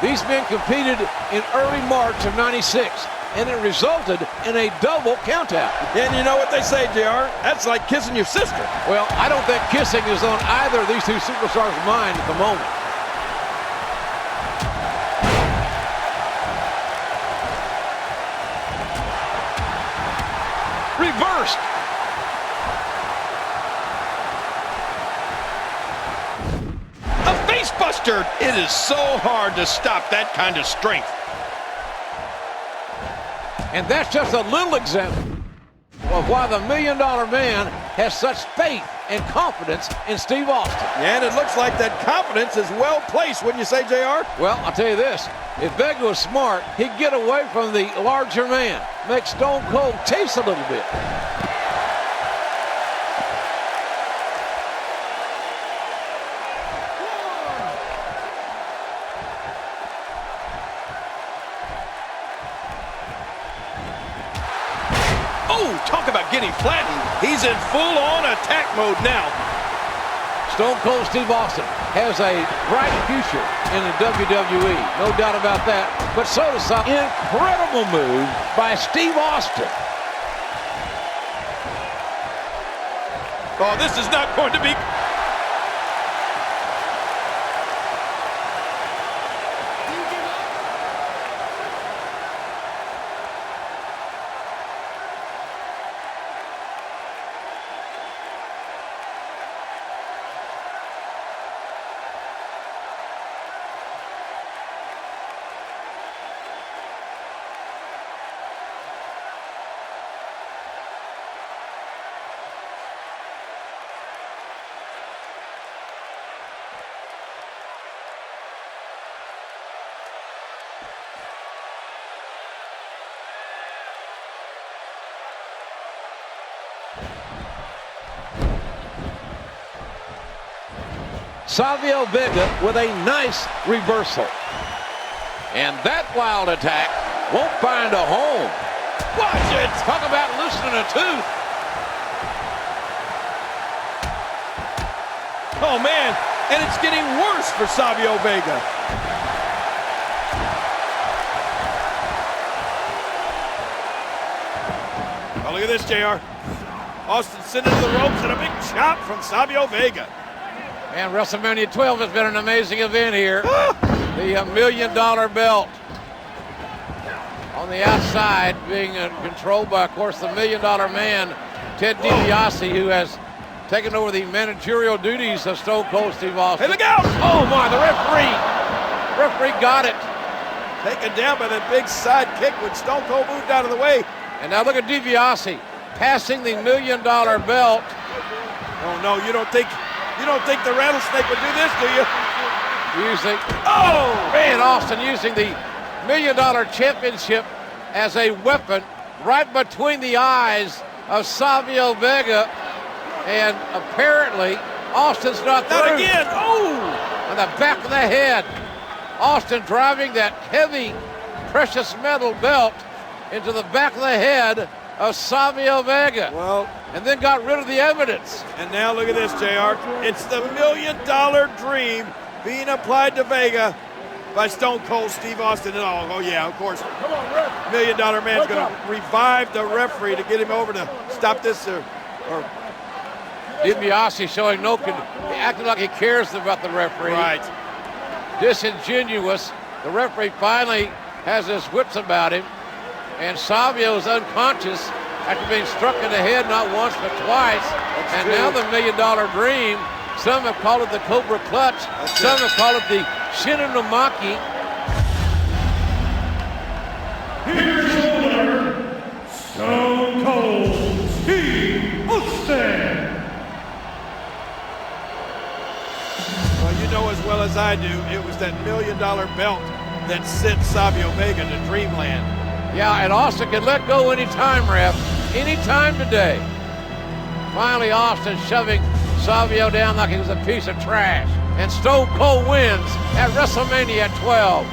These men competed in early March of '96, and it resulted in a double countout. And you know what they say, JR? That's like kissing your sister. Well, I don't think kissing is on either of these two superstars' mind at the moment. Reversed. A face buster. It is so hard to stop that kind of strength. And that's just a little example of why the $1 Million Man has such faith and confidence in Steve Austin. And it looks like that confidence is well placed, wouldn't you say, JR? Well, I'll tell you this. If Vega was smart, he'd get away from the larger man, make Stone Cold chase a little bit. Oh, talk about getting flattened. He's in full-on attack mode now. Stone Cold Steve Austin has a bright future in the WWE, no doubt about that. But so does some incredible move by Steve Austin. Oh, this is not going to be... Savio Vega with a nice reversal. And that wild attack won't find a home. Watch it! Talk about loosening a tooth. Oh, man. And it's getting worse for Savio Vega. Oh, look at this, JR. Austin sent into the ropes and a big chop from Savio Vega. And WrestleMania 12 has been an amazing event here. The $1 Million belt on the outside being controlled by, of course, the $1 Million Man, Ted DiBiase, who has taken over the managerial duties of Stone Cold Steve Austin. Hey, look out! Oh, my, the referee got it. Taken down by that big side kick when Stone Cold moved out of the way. And now look at DiBiase passing the $1 Million belt. Oh, no, you don't think the rattlesnake would do this, do you? Using, oh! Man, Austin using the $1 Million Championship as a weapon right between the eyes of Savio Vega. And apparently, Austin's not through. Not again! Oh! On the back of the head. Austin driving that heavy, precious metal belt into the back of the head of Savio Vega. Well, and then got rid of the evidence. And now look at this, JR. It's the $1 Million Dream being applied to Vega by Stone Cold Steve Austin. Oh yeah, of course. $1 Million Man's going to revive the referee to get him over to stop this. DiBiase showing acting like he cares about the referee. Right. Disingenuous. The referee finally has his wits about him. And Savio's unconscious after being struck in the head not once but twice. And now the $1 Million Dream. Some have called it the Cobra Clutch. Some have called it the Shinonamaki. Here's your winner, Stone Cold Steve Austin. Well, you know as well as I do, it was that $1 Million belt that sent Savio Vega to Dreamland. Yeah, and Austin can let go anytime, ref. Anytime today. Finally, Austin shoving Savio down like he was a piece of trash. And Stone Cold wins at WrestleMania 12.